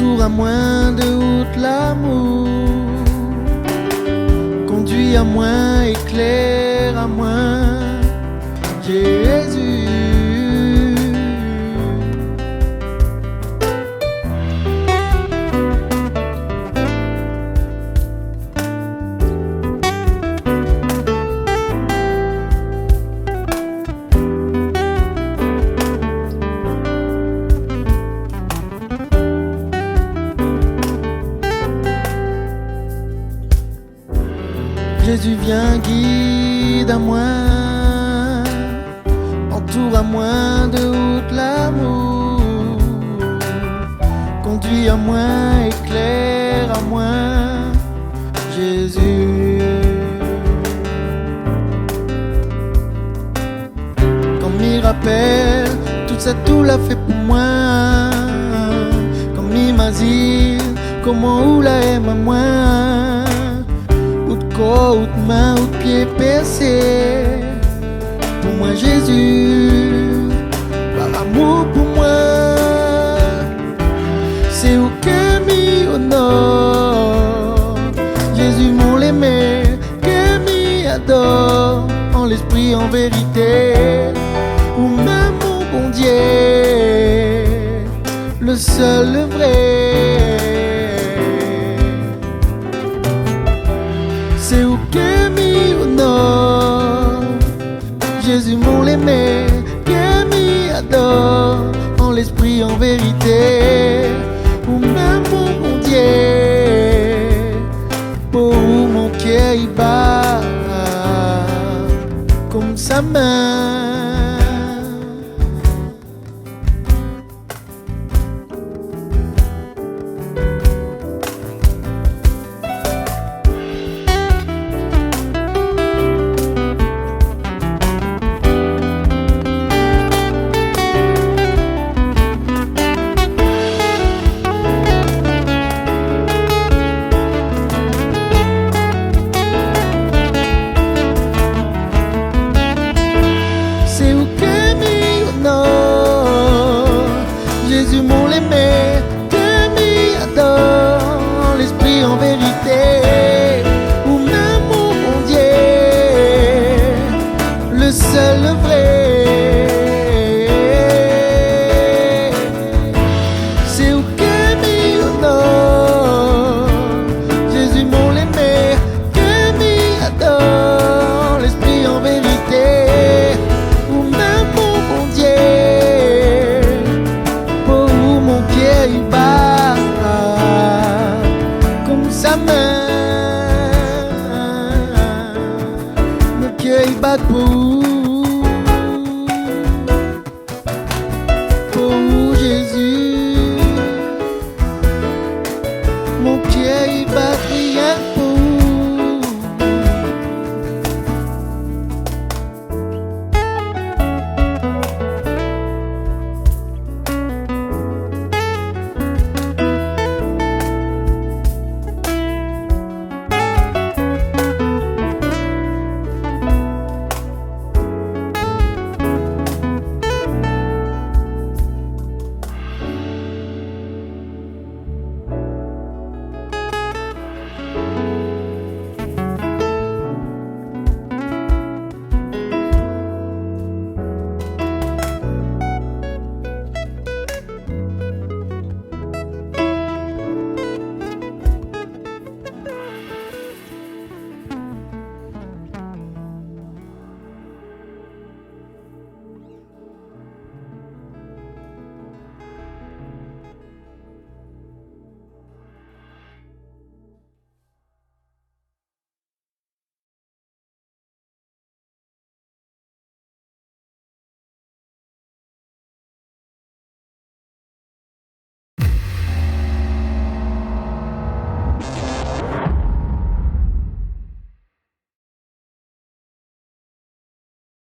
entoure à moins de haute l'amour, conduit à moins, éclaire à moins, Jésus. Jésus vient, guide à moi, entoure à moi de haute l'amour, conduit à moi, éclaire à moi, Jésus. Comme il rappelle, tout ça, tout l'a fait pour moi. Comme il m'a dit, comment ou la aime à moi. Ou de main ou de pied percé, pour moi Jésus, par amour pour moi, c'est où que m'y honore. Jésus mon l'aimé, que m'y adore, en l'esprit, en vérité, ou même mon bon Dieu, le seul, le vrai. C'est où que m'y honore, Jésus mon l'aimé, que m'y adore, en l'esprit, en vérité, ou même mon bon Dieu, pour mon cœur y bat comme sa main. Jésus mon l'aimé,